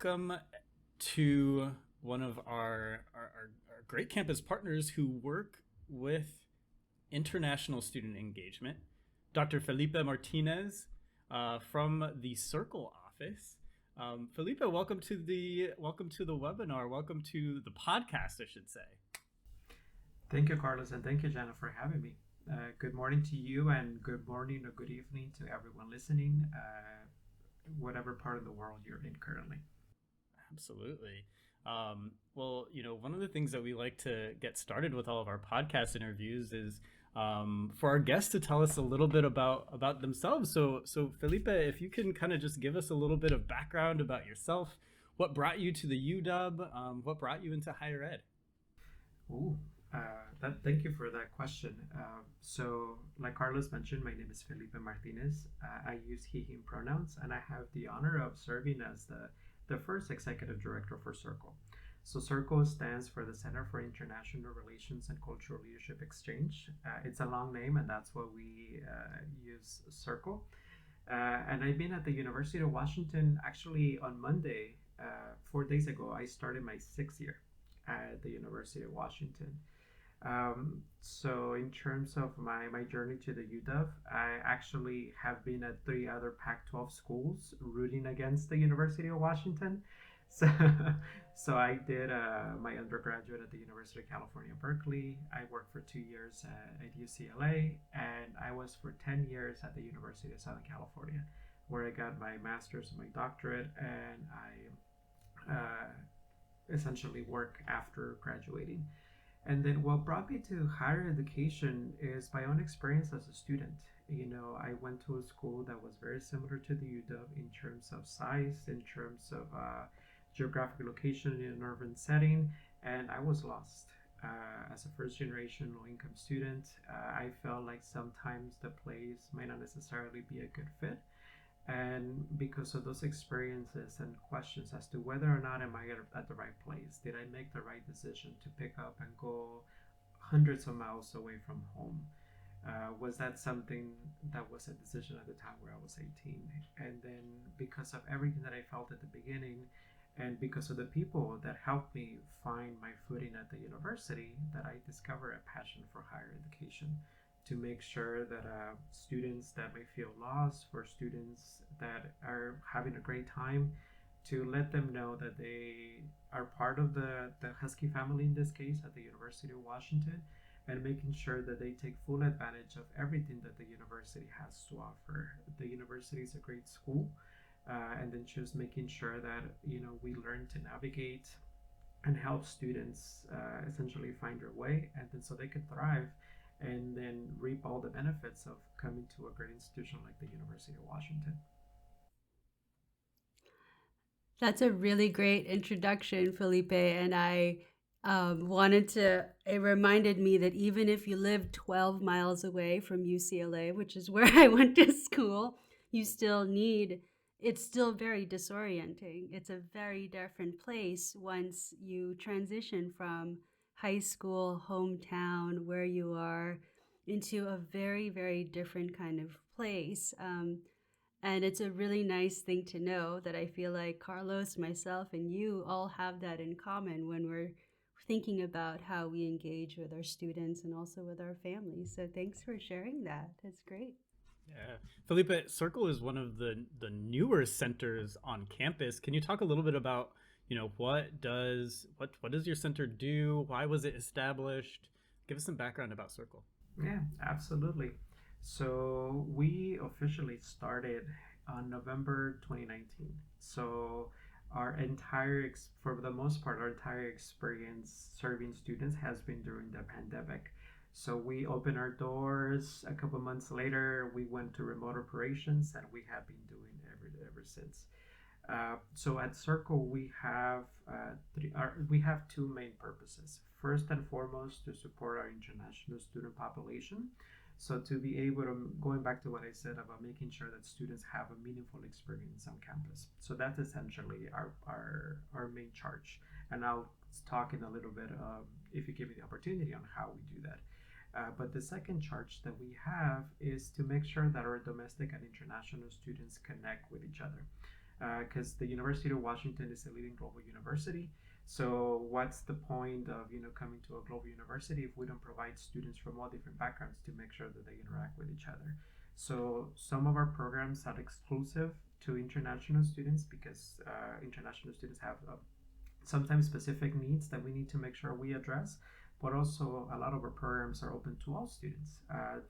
welcome to one of our great campus partners who work with international student engagement, Dr. Felipe Martinez from the Circle office. Felipe, welcome to the webinar. Welcome to the podcast, I should say. Thank you, Carlos, and thank you, Jenna, for having me. Good morning to you, and good morning or good evening to everyone listening, whatever part of the world you're in currently. Absolutely. Well, one of the things that we like to get started with all of our podcast interviews is for our guests to tell us a little bit about themselves. So Felipe, if you can kind of just give us a little bit of background about yourself, what brought you to the UW, what brought you into higher ed? Ooh, thank you for that question. Like Carlos mentioned, my name is Felipe Martinez. I use he, him pronouns, and I have the honor of serving as the first executive director for Circle. So, Circle stands for the Center for International Relations and Cultural Leadership Exchange. It's a long name, and that's why we use Circle. And I've been at the University of Washington actually on Monday, 4 days ago. I started my 6th year at the University of Washington. So in terms of my journey to the UW, I actually have been at 3 other Pac-12 schools rooting against the University of Washington. So, so I did my undergraduate at the University of California, Berkeley. I worked for 2 years at UCLA, and I was for 10 years at the University of Southern California, where I got my master's and my doctorate, and I essentially work after graduating. And then what brought me to higher education is my own experience as a student. I went to a school that was very similar to the UW in terms of size, in terms of geographic location in an urban setting, and I was lost. As a first generation low income student, I felt like sometimes the place might not necessarily be a good fit, and because of those experiences and questions as to whether or not am I at the right place, did I make the right decision to pick up and go hundreds of miles away from home? Was that something that was a decision at the time where I was 18? And then because of everything that I felt at the beginning, and because of the people that helped me find my footing at the university, that I discovered a passion for higher education, to make sure that students that may feel lost, for students that are having a great time, to let them know that they are part of the Husky family in this case at the University of Washington, and making sure that they take full advantage of everything that the university has to offer. The university is a great school, and then just making sure that we learn to navigate and help students essentially find their way, and then so they can thrive and then reap all the benefits of coming to a great institution like the University of Washington. That's a really great introduction, Felipe. And I it reminded me that even if you live 12 miles away from UCLA, which is where I went to school, you still need, it's still very disorienting. It's a very different place once you transition from high school, hometown, where you are, into a very, very different kind of place. And it's a really nice thing to know that I feel like Carlos, myself, and you all have that in common when we're thinking about how we engage with our students and also with our families. So thanks for sharing that. That's great. Yeah, Felipe, Circle is one of the newer centers on campus. Can you talk a little bit about what does your center do? Why was it established? Give us some background about Circle. Yeah, absolutely. So we officially started on November 2019. So for the most part, our entire experience serving students has been during the pandemic. So we opened our doors a couple months later. We went to remote operations, and we have been doing ever since. So at Circle, we have two main purposes. First and foremost, to support our international student population. So to be able to, going back to what I said about making sure that students have a meaningful experience on campus. So that's essentially our main charge. And I'll talk in a little bit, if you give me the opportunity, on how we do that. But the second charge that we have is to make sure that our domestic and international students connect with each other. because the University of Washington is a leading global university. So what's the point of coming to a global university if we don't provide students from all different backgrounds to make sure that they interact with each other? So some of our programs are exclusive to international students because international students have sometimes specific needs that we need to make sure we address. But also, a lot of our programs are open to all students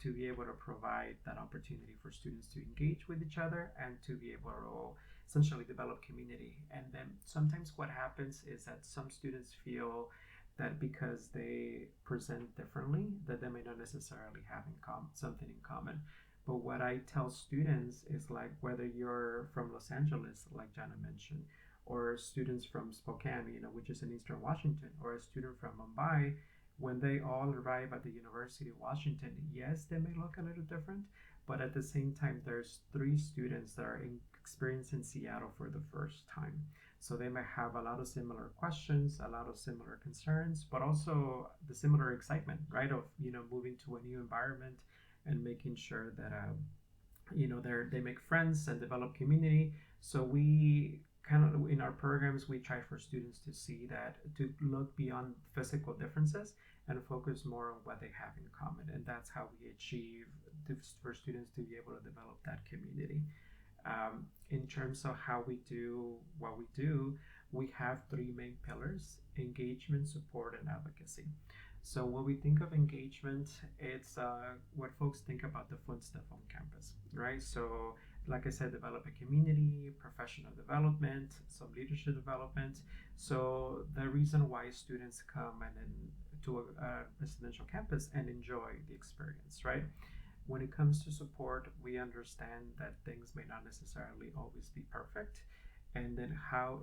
to be able to provide that opportunity for students to engage with each other and to be able to essentially develop community. And then sometimes what happens is that some students feel that because they present differently, that they may not necessarily have something in common. But what I tell students is like whether you're from Los Angeles, like Jana mentioned, or students from Spokane, which is in Eastern Washington, or a student from Mumbai, when they all arrive at the University of Washington, yes, they may look a little different, but at the same time, there's 3 students that are experiencing Seattle for the first time. So they may have a lot of similar questions, a lot of similar concerns, but also the similar excitement, right? Of moving to a new environment and making sure that they make friends and develop community. So we kind of in our programs we try for students to see that, to look beyond physical differences and focus more on what they have in common, and that's how we achieve for students to be able to develop that community. In terms of how we do what we do, we have 3 main pillars: engagement, support, and advocacy. So when we think of engagement, it's what folks think about the fun stuff on campus, right? So like I said, develop a community, professional development, some leadership development. So the reason why students come and then to a residential campus and enjoy the experience, right? When it comes to support, we understand that things may not necessarily always be perfect. And then how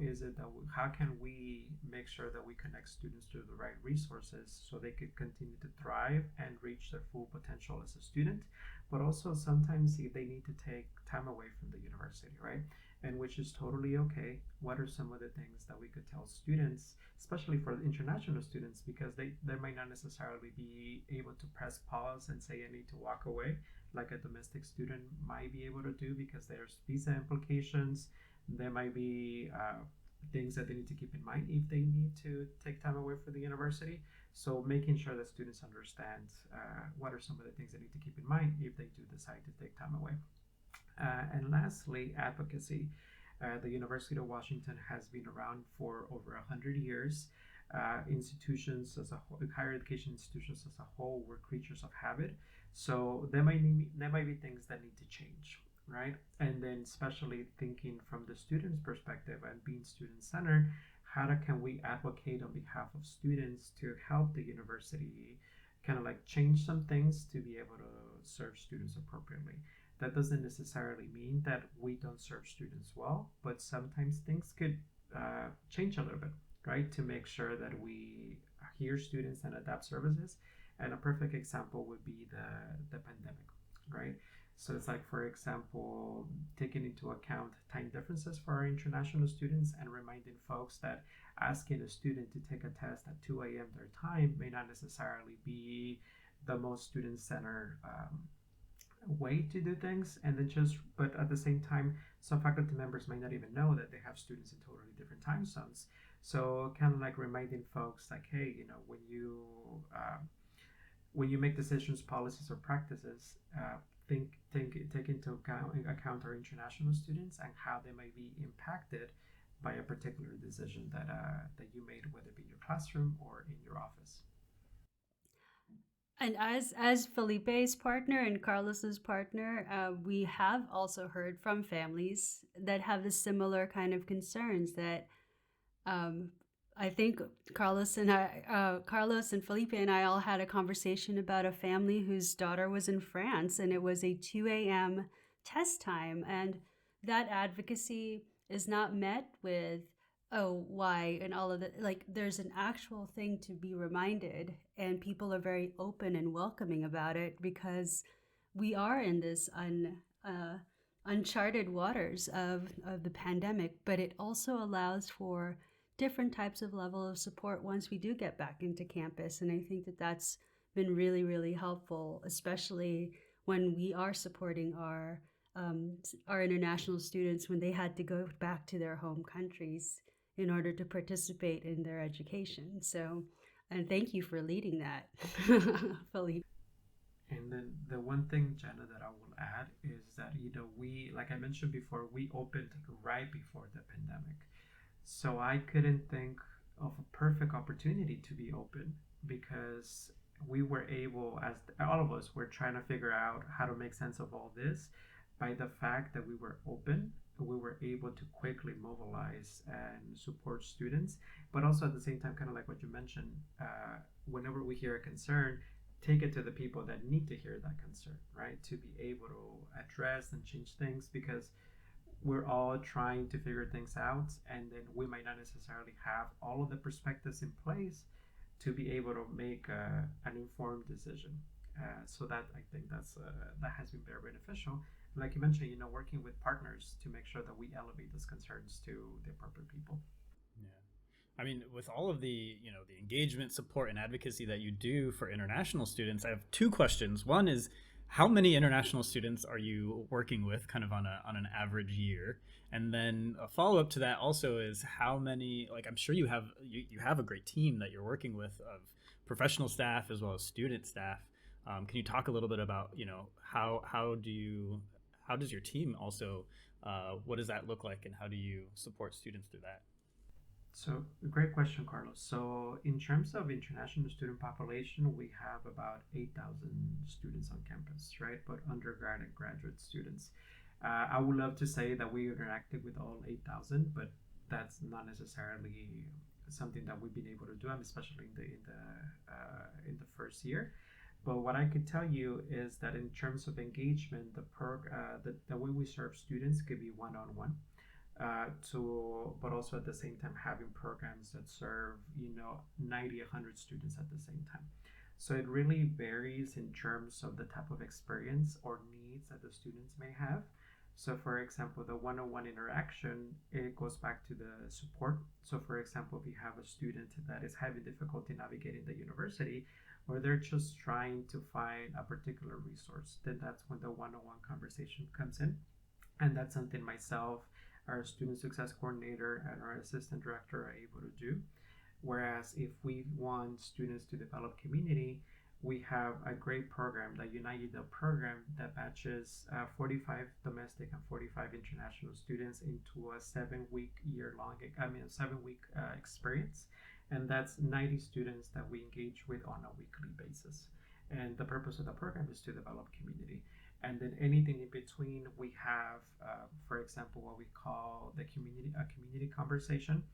can we make sure that we connect students to the right resources so they could continue to thrive and reach their full potential as a student, but also sometimes they need to take time away from the university, right? And which is totally okay. What are some of the things that we could tell students, especially for the international students, because they might not necessarily be able to press pause and say I need to walk away like a domestic student might be able to do, because there's visa implications. There might be things that they need to keep in mind if they need to take time away from the university. So making sure that students understand what are some of the things they need to keep in mind if they do decide to take time away. And lastly, advocacy. The University of Washington has been around for over 100 years. Institutions as a whole, higher education institutions as a whole, were creatures of habit. So there might be things that need to change, right? And then especially thinking from the student's perspective and being student-centered, can we advocate on behalf of students to help the university kind of like change some things to be able to serve students appropriately? That doesn't necessarily mean that we don't serve students well, but sometimes things could change a little bit, right? To make sure that we hear students and adapt services. And a perfect example would be the pandemic, right? So it's like, for example, taking into account time differences for our international students and reminding folks that asking a student to take a test at 2 a.m. their time may not necessarily be the most student-centered way to do things. And then but at the same time, some faculty members might not even know that they have students in totally different time zones. So kind of like reminding folks like, hey, when you make decisions, policies, or practices, take into account our international students and how they may be impacted by a particular decision that you made, whether it be in your classroom or in your office. And as Felipe's partner and Carlos's partner, we have also heard from families that have the similar kind of concerns. That I think Carlos and Felipe and I all had a conversation about a family whose daughter was in France, and it was a 2 a.m. test time, and that advocacy is not met with, oh, why, and all of that. Like, there's an actual thing to be reminded, and people are very open and welcoming about it, because we are in this uncharted waters of the pandemic, but it also allows for different types of level of support once we do get back into campus. And I think that that's been really, really helpful, especially when we are supporting our our international students when they had to go back to their home countries in order to participate in their education. So, and thank you for leading that, Felipe. And then the one thing, Jenna, that I will add is that, we, like I mentioned before, we opened right before the pandemic. So I couldn't think of a perfect opportunity to be open because we were able, as all of us were trying to figure out how to make sense of all this. By the fact that we were open, we were able to quickly mobilize and support students, but also at the same time, kind of like what you mentioned, whenever we hear a concern, take it to the people that need to hear that concern, right? To be able to address and change things, because we're all trying to figure things out, and then we might not necessarily have all of the perspectives in place to be able to make an informed decision. So that, I think that has been very beneficial. Like you mentioned, working with partners to make sure that we elevate those concerns to the appropriate people. Yeah. I mean, with all of the, the engagement, support, and advocacy that you do for international students, I have two questions. One is, how many international students are you working with kind of on an average year? And then a follow-up to that also is, how many, like, I'm sure you have a great team that you're working with of professional staff as well as student staff. Can you talk a little bit about, how does your team also, what does that look like, and how do you support students through that? So, great question, Carlos. So, in terms of international student population, we have about 8,000 students on campus, right? But undergrad and graduate students. I would love to say that we interacted with all 8,000, but that's not necessarily something that we've been able to do, especially in the first year. But what I could tell you is that in terms of engagement, the way we serve students could be one-on-one. But also at the same time having programs that serve 90, 100 students at the same time. So it really varies in terms of the type of experience or needs that the students may have. So for example, the one-on-one interaction, it goes back to the support. So for example, if you have a student that is having difficulty navigating the university, or they're just trying to find a particular resource, then that's when the one-on-one conversation comes in. And that's something myself, our student success coordinator, and our assistant director are able to do. Whereas if we want students to develop community, we have a great program, the UNITED program, that matches 45 domestic and 45 international students into a 7-week experience. And that's 90 students that we engage with on a weekly basis. And the purpose of the program is to develop community. And then anything in between, we have, for example, what we call a community conversation.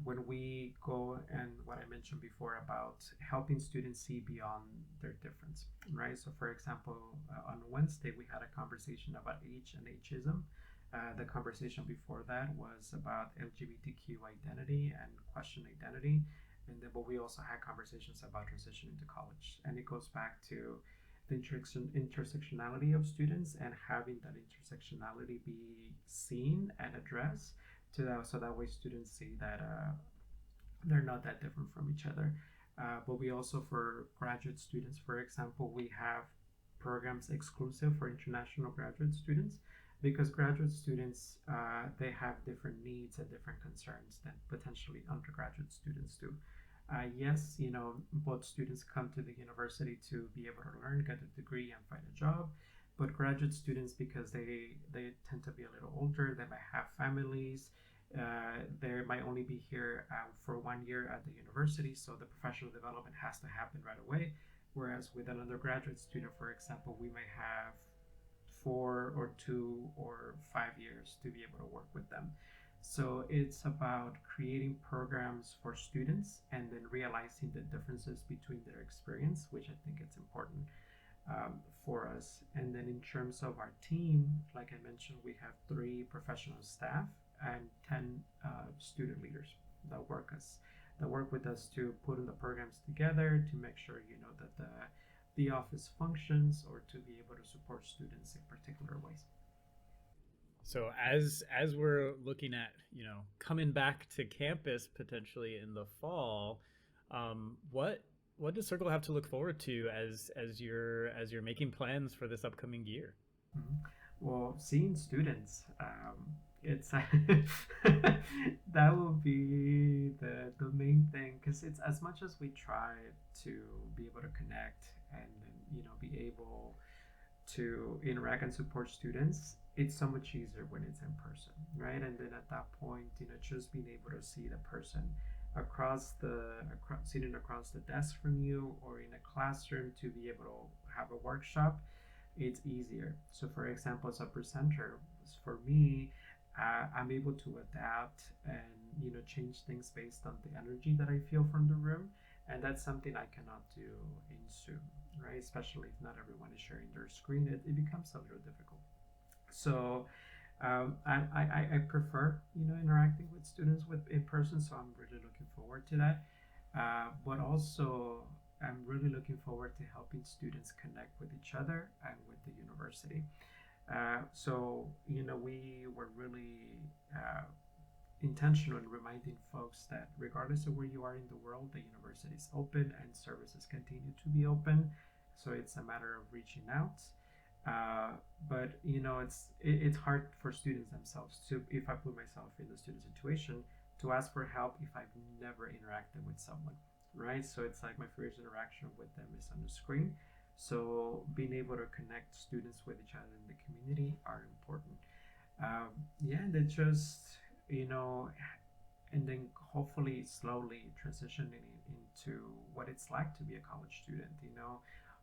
When we go, and what I mentioned before about helping students see beyond their difference, right? So for example, on Wednesday, we had a conversation about age and ageism. The conversation before that was about LGBTQ identity and question identity. And then, but we also had conversations about transitioning to college. And it goes back to the intersectionality of students and having that intersectionality be seen and addressed so that way students see that they're not that different from each other. But we also, for graduate students, for example, we have programs exclusive for international graduate students, because graduate students, they have different needs and different concerns than potentially undergraduate students do. Yes, both students come to the university to be able to learn, get a degree, and find a job. But graduate students, because they tend to be a little older, they might have families, they might only be here for 1 year at the university, so the professional development has to happen right away. Whereas with an undergraduate student, for example, we may have 4 or 2 or 5 years to be able to work with them. So it's about creating programs for students and then realizing the differences between their experience, which I think it's important for us. And then in terms of our team, like I mentioned, we have 3 professional staff and 10 student leaders that work with us to put in the programs together to make sure that the office functions, or to be able to support students in particular ways. So as we're looking at coming back to campus potentially in the fall, what does Circle have to look forward to as you're making plans for this upcoming year? Mm-hmm. Well, seeing students, it's that will be the main thing, because it's as much as we try to be able to connect and be able to interact and support students, it's so much easier when it's in person, right? And then at that point, just being able to see the person sitting across the desk from you, or in a classroom, to be able to have a workshop, it's easier. So, for example, as a presenter, for me, I'm able to adapt and change things based on the energy that I feel from the room, and that's something I cannot do in Zoom, right? Especially if not everyone is sharing their screen, it becomes a little difficult. So I prefer interacting with students with in person, so I'm really looking forward to that. But also, I'm really looking forward to helping students connect with each other and with the university. So we were really intentional in reminding folks that regardless of where you are in the world, the university is open and services continue to be open. So it's a matter of reaching out. But it's hard for students themselves to, if I put myself in the student situation, to ask for help if I've never interacted with someone, right? So it's like my first interaction with them is on the screen. So being able to connect students with each other in the community are important. Yeah, and it just and then hopefully slowly transitioning into what it's like to be a college student.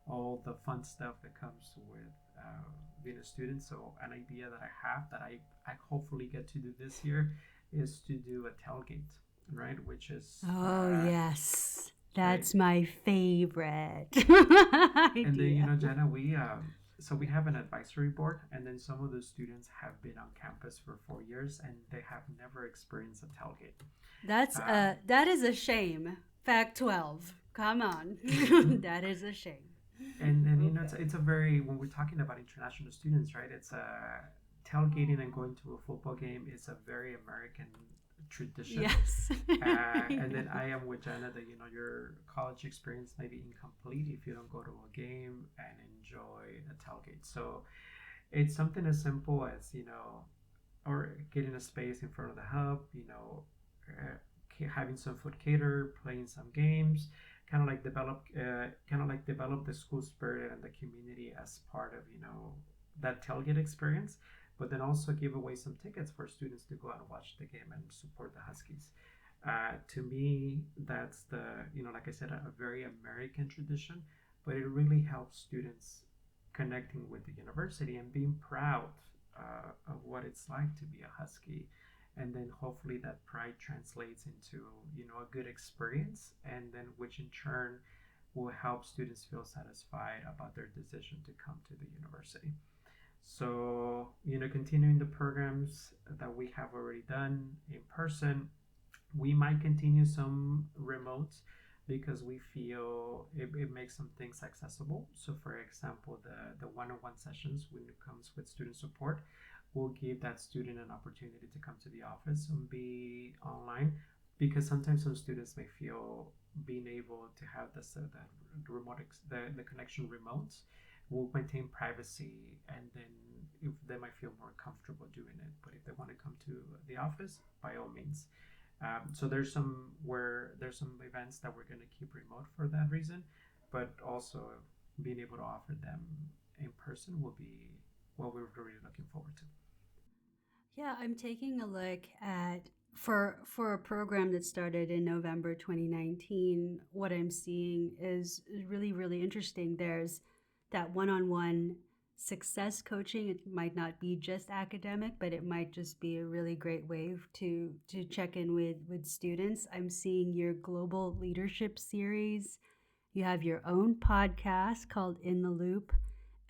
All the fun stuff that comes with being a student. So an idea that I have that I hopefully get to do this year is to do a tailgate, right? Which is Oh, yes. right. That's my favorite And then idea. Jenna, we have an advisory board, and then some of the students have been on campus for 4 years, and they have never experienced a tailgate. That is a shame. Fact 12. Come on. That is a shame. And Okay. it's a very, when we're talking about international students, right? It's a tailgating and going to a football game is a very American tradition. Yes. And then Yeah. I am with Jenna that your college experience may be incomplete if you don't go to a game and enjoy a tailgate. So it's something as simple as or getting a space in front of the hub, having some food cater, playing some games, kind of like develop the school spirit and the community as part of that tailgate experience. But then also give away some tickets for students to go out and watch the game and support the Huskies. To me, that's the like I said, a very American tradition, but it really helps students connecting with the university and being proud of what it's like to be a Husky, and then hopefully that pride translates into a good experience, and then which in turn will help students feel satisfied about their decision to come to the university. So continuing the programs that we have already done in person, we might continue some remote because we feel it makes some things accessible. So, for example, the one-on-one sessions when it comes with student support will give that student an opportunity to come to the office and be online, because sometimes some students may feel being able to have the connection remote will maintain privacy, and then if they might feel more comfortable doing it. But if they want to come to the office, by all means. So there's some events that we're going to keep remote for that reason, but also being able to offer them in person will be what we're really looking forward to. Yeah, I'm taking a look at for a program that started in November 2019. What I'm seeing is really interesting. There's that one-on-one success coaching. It might not be just academic, but it might just be a really great way to check in with students. I'm seeing your global leadership series. You have your own podcast called In the Loop.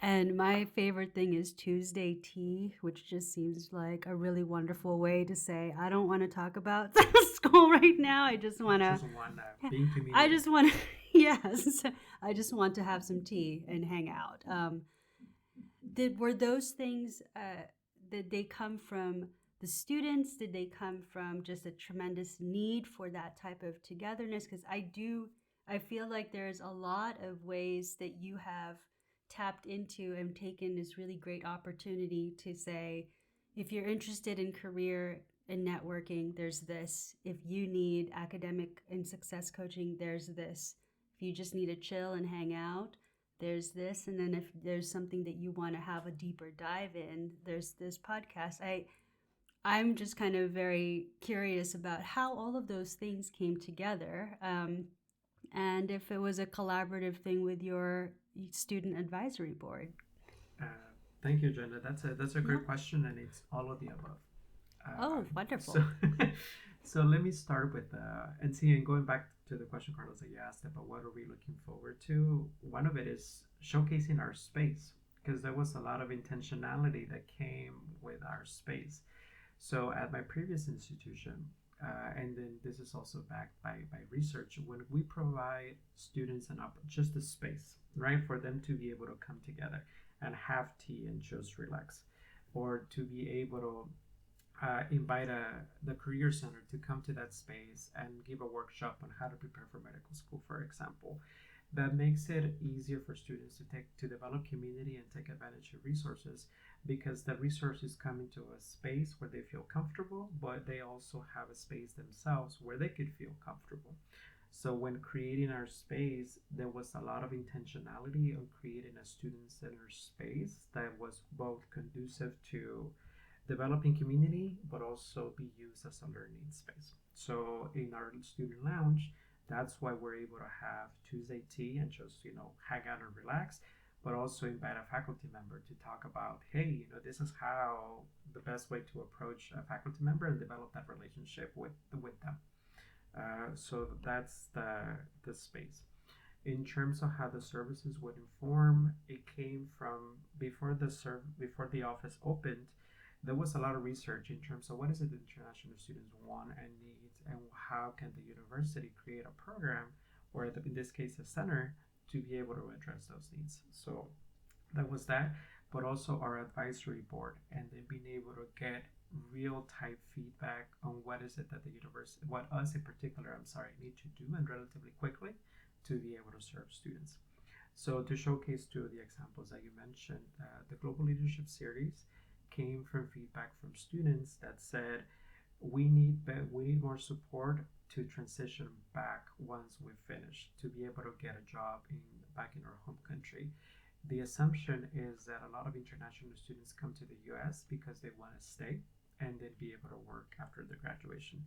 And my favorite thing is Tuesday tea, which just seems like a really wonderful way to say, I don't want to talk about school right now. I just want to, Just one being I community. just want to, yes, I just want to have some tea and hang out. Were those things, did they come from the students? Did they come from just a tremendous need for that type of togetherness? Because I feel like there's a lot of ways that you have tapped into and taken this really great opportunity to say, if you're interested in career and networking, there's this. If you need academic and success coaching, there's this. If you just need to chill and hang out, there's this. And then if there's something that you want to have a deeper dive in, there's this podcast. I'm just kind of very curious about how all of those things came together, and if it was a collaborative thing with your student advisory board. Uh, Thank you, Jenna. That's a great question, and it's all of the above. Oh, wonderful. So, so let me start with and going back to the question, Carlos, that you asked about what are we looking forward to. One of it is showcasing our space, because there was a lot of intentionality that came with our space. So at my previous institution, and then this is also backed by research, when we provide students just a space, right, for them to be able to come together and have tea and just relax, or to be able to invite the Career Center to come to that space and give a workshop on how to prepare for medical school, for example. That makes it easier for students to develop community and take advantage of resources, because the resources come into a space where they feel comfortable, but they also have a space themselves where they could feel comfortable. So when creating our space, there was a lot of intentionality on creating a student-centered space that was both conducive to developing community, but also be used as a learning space. So in our student lounge, that's why we're able to have Tuesday tea and just, hang out and relax, but also invite a faculty member to talk about, hey, this is how the best way to approach a faculty member and develop that relationship with them. So that's the space. In terms of how the services would inform, it came from before the office opened. There was a lot of research in terms of what is it that international students want and need, and how can the university create a program, or in this case a center, to be able to address those needs. So that was that, but also our advisory board, and then being able to get real type feedback on what is it that the university, what us in particular, need to do, and relatively quickly, to be able to serve students. So to showcase two of the examples that you mentioned, the Global Leadership Series came from feedback from students that said we need more support to transition back once we've finished, to be able to get a job back in our home country. The assumption is that a lot of international students come to the US because they want to stay and then be able to work after their graduation.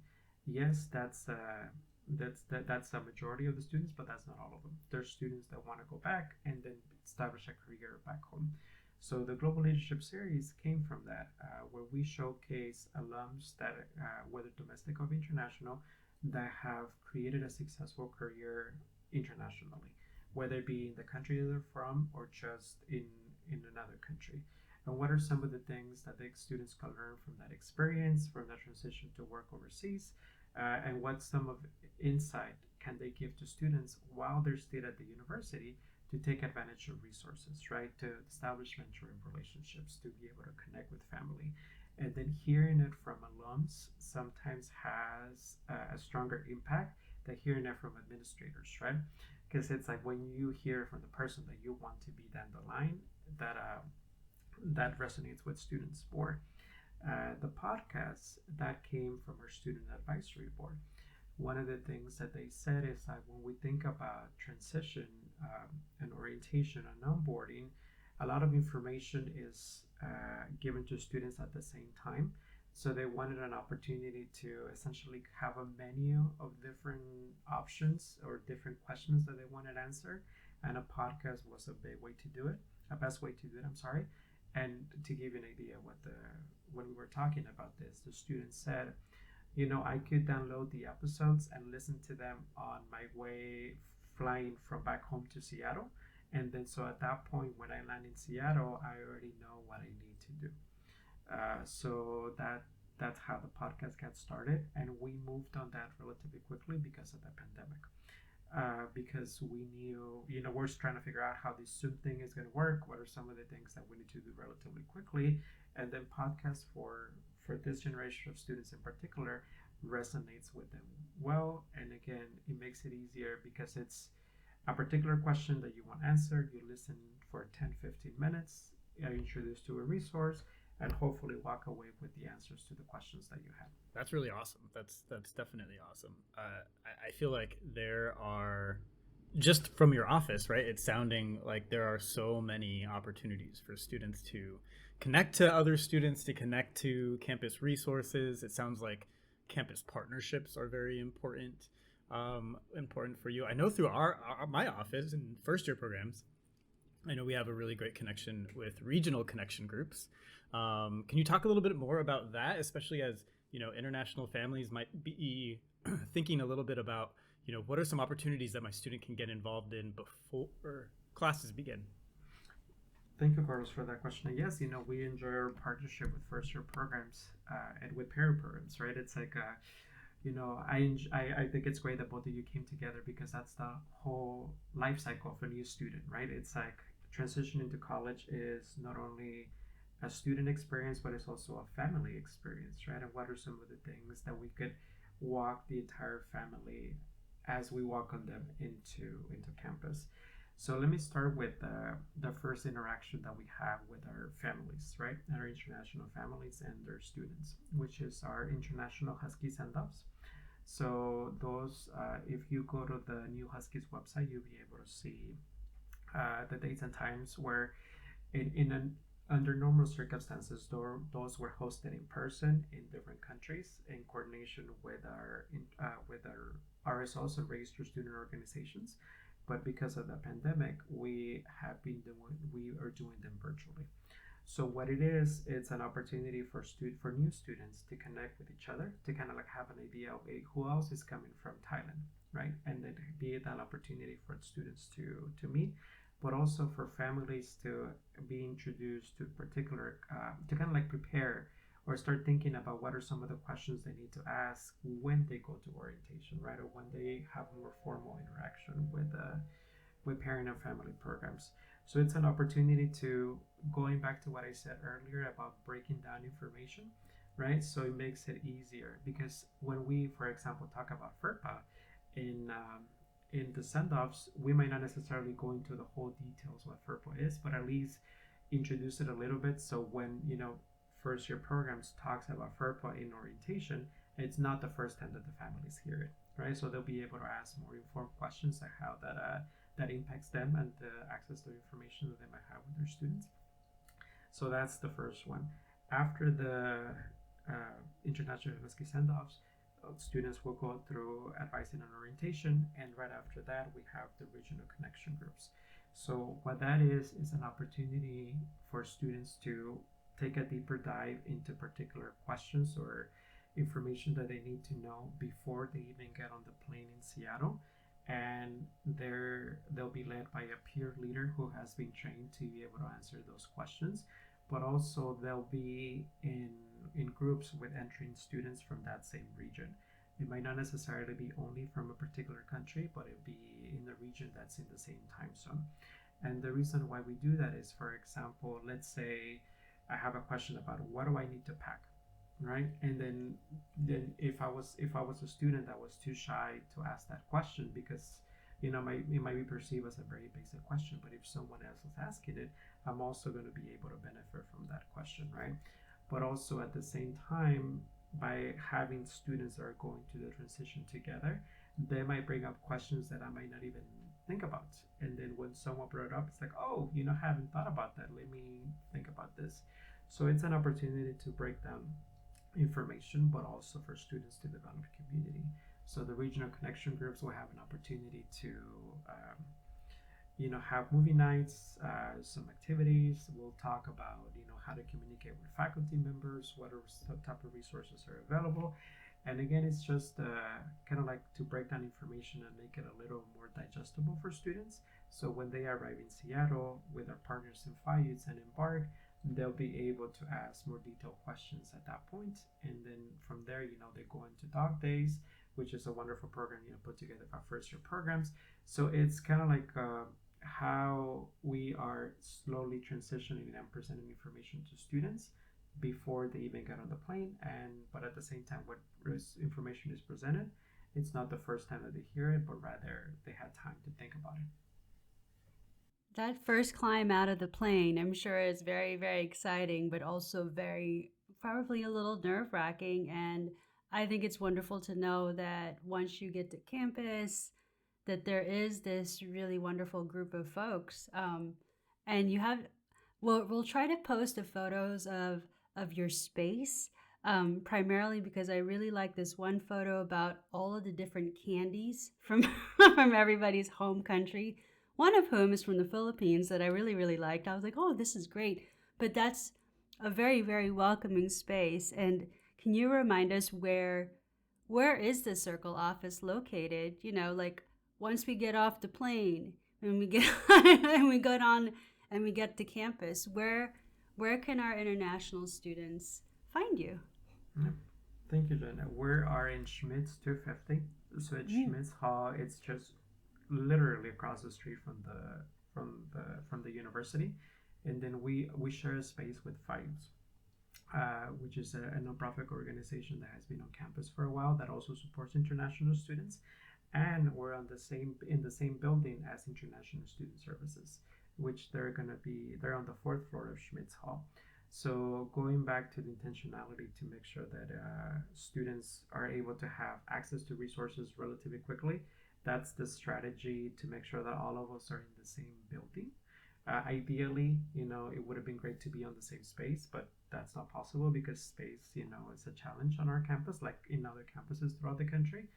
Yes, that's a majority of the students, but that's not all of them. There's students that want to go back and then establish a career back home. So the Global Leadership Series came from that, where we showcase alums that, whether domestic or international, that have created a successful career internationally, whether it be in the country that they're from or just in another country. And what are some of the things that the students can learn from that experience, from that transition to work overseas, and what some of insight can they give to students while they're still at the university, to take advantage of resources, right? To establish mentoring relationships, to be able to connect with family. And then hearing it from alums sometimes has a stronger impact than hearing it from administrators, right? Because it's like when you hear from the person that you want to be down the line, that resonates with students more. The podcast that came from our student advisory board. One of the things that they said is that when we think about transition and orientation and onboarding, a lot of information is given to students at the same time. So they wanted an opportunity to essentially have a menu of different options or different questions that they wanted answered. And a podcast was a best way to do it, And to give you an idea when we were talking about this, the students said, I could download the episodes and listen to them on my way flying from back home to Seattle. And then so at that point, when I land in Seattle, I already know what I need to do. So that's how the podcast got started. And we moved on that relatively quickly because of the pandemic. Because we knew, we're trying to figure out how this Zoom thing is going to work. What are some of the things that we need to do relatively quickly? And then podcasts for this generation of students in particular resonates with them well. And again, it makes it easier because it's a particular question that you want answered. You listen for 10-15 minutes, are introduced to a resource, and hopefully walk away with the answers to the questions that you have. That's really awesome. That's definitely awesome. I feel like there are, just from your office, right? It's sounding like there are so many opportunities for students to connect to other students, to connect to campus resources. It sounds like campus partnerships are very important for you. I know through my office and first year programs, I know we have a really great connection with regional connection groups. Can you talk a little bit more about that, especially as international families might be thinking a little bit about what are some opportunities that my student can get involved in before classes begin? Thank you, Carlos, for that question. And yes, we enjoy our partnership with first year programs and with parent programs, right? It's like I think it's great that both of you came together, because that's the whole life cycle of a new student, right? It's like transitioning to college is not only a student experience, but it's also a family experience, right? And what are some of the things that we could walk the entire family as we welcome them into campus? So let me start with the first interaction that we have with our families, right? Our international families and their students, which is our International Husky Send-Offs. So those, if you go to the New Huskies website, you'll be able to see the dates and times where under normal circumstances, those were hosted in person in different countries in coordination with our RSOs and registered student organizations. But because of the pandemic, we are doing them virtually. So what it is, it's an opportunity for new students to connect with each other, to kind of like have an idea of who else is coming from Thailand, right? And then be it an opportunity for students to meet, but also for families to be introduced to particular, to kind of like prepare or start thinking about what are some of the questions they need to ask when they go to orientation, right? Or when they have more formal interaction with parent and family programs. So it's an opportunity to, going back to what I said earlier about breaking down information, right? So it makes it easier, because when we, for example, talk about FERPA in the send-offs, we might not necessarily go into the whole details what FERPA is, but at least introduce it a little bit. So when first year programs talks about FERPA in orientation, it's not the first time that the families hear it, right? So they'll be able to ask more informed questions like how that impacts them and the access to information that they might have with their students. So that's the first one. After the International Husky Send-Offs, students will go through advising and orientation, and right after that we have the regional connection groups. So what that is an opportunity for students to take a deeper dive into particular questions or information that they need to know before they even get on the plane in Seattle. And they'll be led by a peer leader who has been trained to be able to answer those questions. But also they'll be in groups with entering students from that same region. It might not necessarily be only from a particular country, but it'll be in the region that's in the same time zone. And the reason why we do that is, for example, let's say I have a question about what do I need to pack, right? And then if I was a student that was too shy to ask that question, because it might be perceived as a very basic question, but if someone else is asking it, I'm also going to be able to benefit from that question, right? But also at the same time, by having students that are going through the transition together, they might bring up questions that I might not even think about. And then when someone brought it up, it's like, oh, I haven't thought about that. Let me think about this. So it's an opportunity to break down information, but also for students to develop community. So the regional connection groups will have an opportunity to have movie nights, some activities. We'll talk about how to communicate with faculty members, what type of resources are available. And again, it's just kind of like to break down information and make it a little more digestible for students. So when they arrive in Seattle with our partners in FIUTS and Embark, they'll be able to ask more detailed questions at that point. And then from there, they go into Dog Days, which is a wonderful program put together by first year programs. So it's kind of like how we are slowly transitioning and presenting information to students before they even get on the plane, but at the same time what information is presented it's not the first time that they hear it, but rather they had time to think about it. That first climb out of the plane, I'm sure, is very, very exciting, but also very, probably a little nerve wracking. And I think it's wonderful to know that once you get to campus, that there is this really wonderful group of folks. And you have, we'll try to post the photos of your space, primarily because I really like this one photo about all of the different candies from from everybody's home country. One of whom is from the Philippines that I really, really liked. I was like, oh, this is great. But that's a very, very welcoming space. And can you remind us where is the Circle office located? You know, like once we get off the plane and we get and we go on and we get to campus, where can our international students find you? Yeah. Thank you, Jenna. We are in Schmitz 250. So it's Schmitz Hall. It's just literally across the street from the university, and then we share a space with FIVES, which is a nonprofit organization that has been on campus for a while that also supports international students, and we're on the same in the same building as International Student Services, which they're on the fourth floor of Schmitz Hall. So going back to the intentionality to make sure that students are able to have access to resources relatively quickly, that's the strategy to make sure that all of us are in the same building. Ideally, it would have been great to be on the same space, but that's not possible because space, is a challenge on our campus, like in other campuses throughout the country.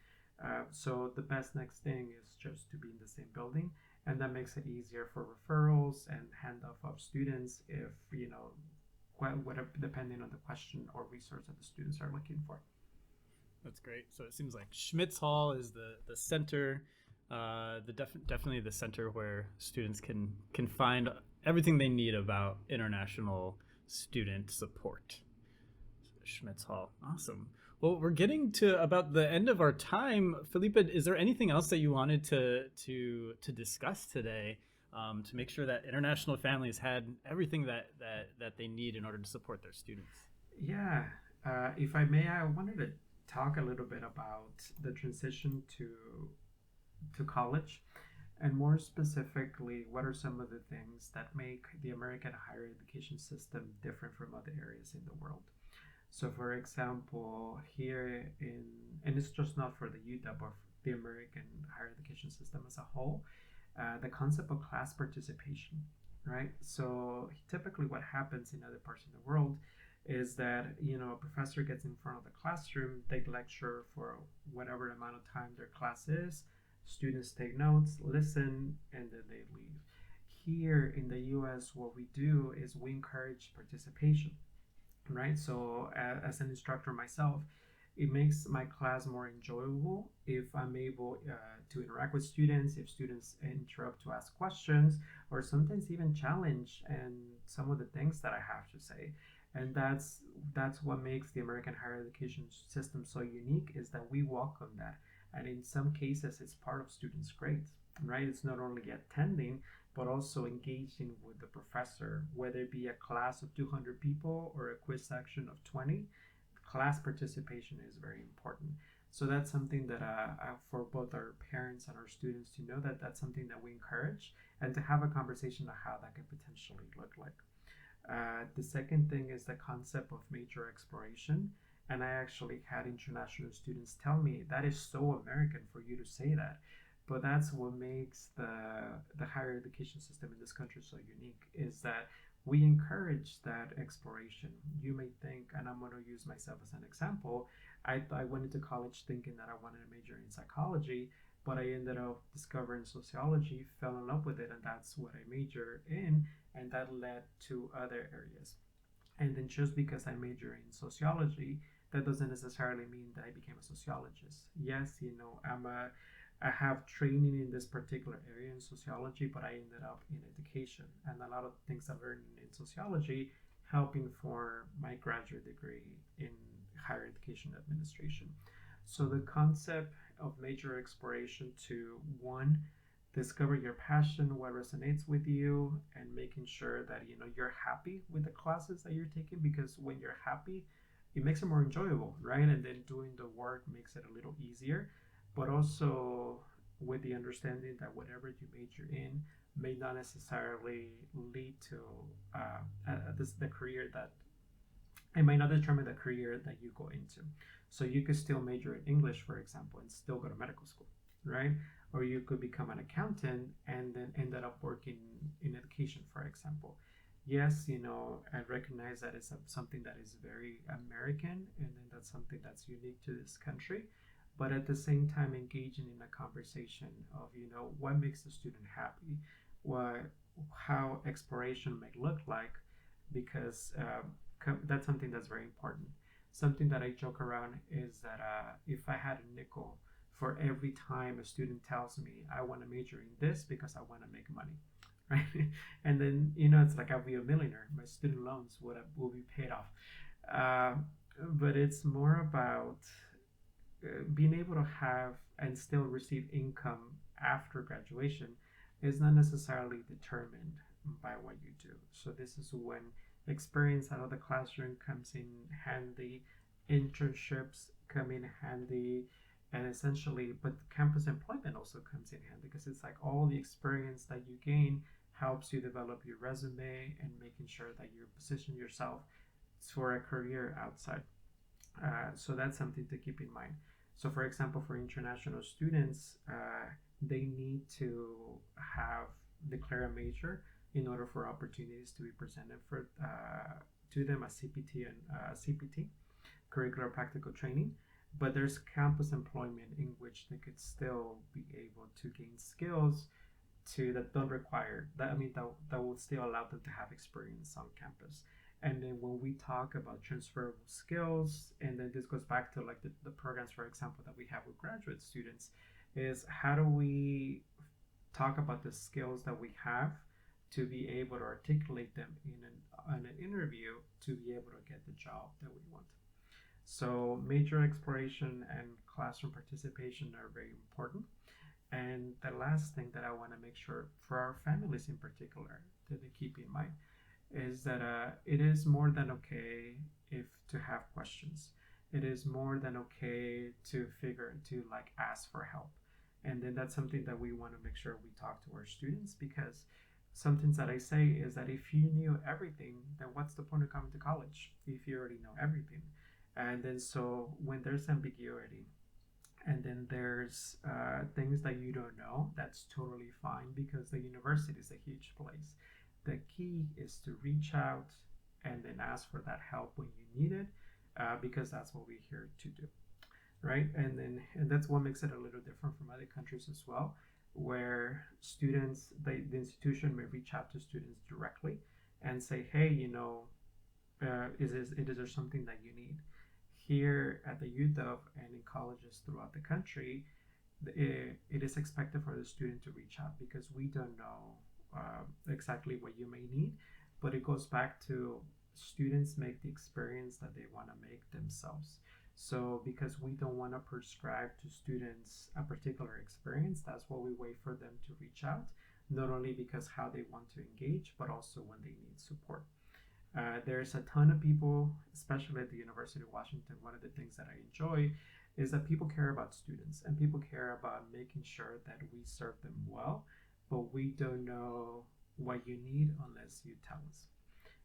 So the best next thing is just to be in the same building, and that makes it easier for referrals and handoff of students if, whatever, depending on the question or resource that the students are looking for. That's great. So it seems like Schmitz Hall is the center, definitely the center where students can find everything they need about international student support. So Schmitz Hall, awesome. Well, we're getting to about the end of our time. Felipe, is there anything else that you wanted to discuss today to make sure that international families had everything that they need in order to support their students? Yeah, if I may, I wanted to talk a little bit about the transition to college, and more specifically, what are some of the things that make the American higher education system different from other areas in the world. So, for example, and it's just not for the UW, but the American higher education system as a whole, the concept of class participation, right? So, typically, what happens in other parts of the world is that a professor gets in front of the classroom, they lecture for whatever amount of time their class is, students take notes, listen, and then they leave. Here in the US, what we do is we encourage participation, right? So as an instructor myself, it makes my class more enjoyable if I'm able to interact with students, if students interrupt to ask questions, or sometimes even challenge and some of the things that I have to say. And that's what makes the American higher education system so unique, is that we welcome that, and in some cases it's part of students' grades, right? It's not only attending but also engaging with the professor, whether it be a class of 200 people or a quiz section of 20. Class participation is very important. So that's something that for both our parents and our students to know, that that's something that we encourage, and to have a conversation on how that could potentially look like. The second thing is the concept of major exploration. And I actually had international students tell me that is so American for you to say that. But that's what makes the higher education system in this country so unique, is that we encourage that exploration. You may think, and I'm going to use myself as an example, I went into college thinking that I wanted to major in psychology, but I ended up discovering sociology, fell in love with it, and that's what I majored in, and that led to other areas. And then just because I major in sociology, that doesn't necessarily mean that I became a sociologist. Yes, I have training in this particular area in sociology, but I ended up in education, and a lot of things I learned in sociology help inform my graduate degree in higher education administration. So the concept of major exploration to, one, discover your passion, what resonates with you, and making sure that you're happy with the classes that you're taking, because when you're happy, it makes it more enjoyable, right? And then doing the work makes it a little easier. but also with the understanding that whatever you major in may not necessarily lead to the career that it might not determine the career that you go into. So you could still major in English, for example, and still go to medical school, right? Or you could become an accountant and then ended up working in education, for example. Yes, I recognize that it's something that is very American, and then that's something that's unique to this country. But at the same time, engaging in a conversation of, what makes the student happy, what, how exploration may look like, because that's something that's very important. Something that I joke around is that if I had a nickel for every time a student tells me I want to major in this because I want to make money, right? And then it's like I'll be a millionaire. My student loans will be paid off. Uh, but it's more about being able to have and still receive income after graduation is not necessarily determined by what you do. So this is when experience out of the classroom comes in handy, internships come in handy, and essentially, but campus employment also comes in handy because it's like all the experience that you gain helps you develop your resume and making sure that you position yourself for a career outside. So that's something to keep in mind. So, for example, for international students, they need to have declare a major in order for opportunities to be presented to them as CPT and CPT, curricular practical training. But there's campus employment in which they could still be able to gain skills that don't require that. I mean, that will still allow them to have experience on campus. And then when we talk about transferable skills, and then this goes back to like the programs, for example, that we have with graduate students, is how do we talk about the skills that we have to be able to articulate them in an interview to be able to get the job that we want. So major exploration and classroom participation are very important. And the last thing that I want to make sure for our families in particular that they keep in mind is that it is more than okay if to have questions. It is more than okay to like ask for help. And then that's something that we want to make sure we talk to our students, because some things that I say is that if you knew everything, then what's the point of coming to college if you already know everything? And then so when there's ambiguity and then there's things that you don't know, that's totally fine because the university is a huge place. The key is to reach out and then ask for that help when you need it, because that's what we're here to do, right? And that's what makes it a little different from other countries as well, where students, the institution may reach out to students directly and say, hey, is there something that you need? Here at the UW and in colleges throughout the country, it is expected for the student to reach out because we don't know exactly what you may need, but it goes back to students make the experience that they want to make themselves. So because we don't want to prescribe to students a particular experience, that's why we wait for them to reach out, not only because how they want to engage, but also when they need support. There's a ton of people, especially at the University of Washington. One of the things that I enjoy is that people care about students and people care about making sure that we serve them well, but we don't know what you need unless you tell us.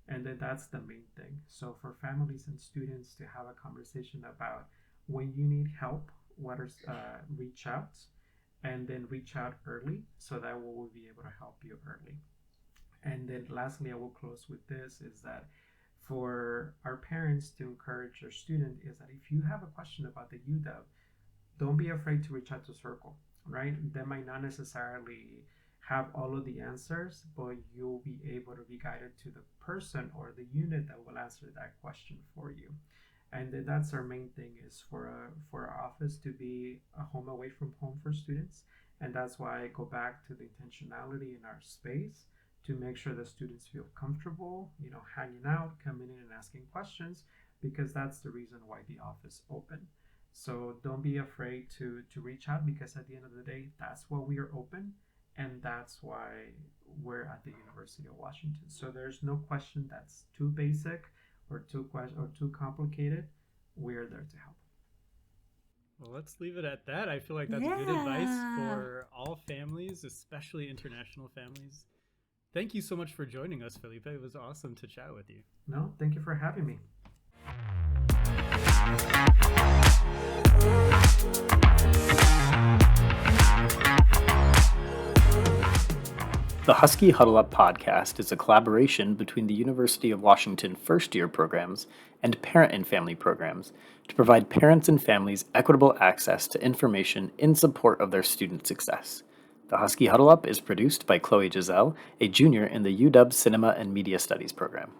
And then that's the main thing. So for families and students to have a conversation about when you need help, reach out, and then reach out early so that we will be able to help you early. And then lastly, I will close with this, is that for our parents to encourage their student is that if you have a question about the UW, don't be afraid to reach out to Circle, right? They might not necessarily have all of the answers, but you'll be able to be guided to the person or the unit that will answer that question for you. And then that's our main thing, is for our office to be a home away from home for students. And that's why I go back to the intentionality in our space to make sure that students feel comfortable, hanging out, coming in and asking questions, because that's the reason why the office open. So don't be afraid to reach out, because at the end of the day, that's why we are open, and that's why we're at the University of Washington. So there's no question that's too basic or too complicated. We're there to help. Well, let's leave it at that. I feel like that's good advice Yeah. for all families, especially international families. Thank you so much for joining us, Felipe. It was awesome to chat with you. No, thank you for having me. The Husky Huddle Up podcast is a collaboration between the University of Washington first-year programs and parent and family programs to provide parents and families equitable access to information in support of their student success. The Husky Huddle Up is produced by Chloe Giselle, a junior in the UW Cinema and Media Studies program.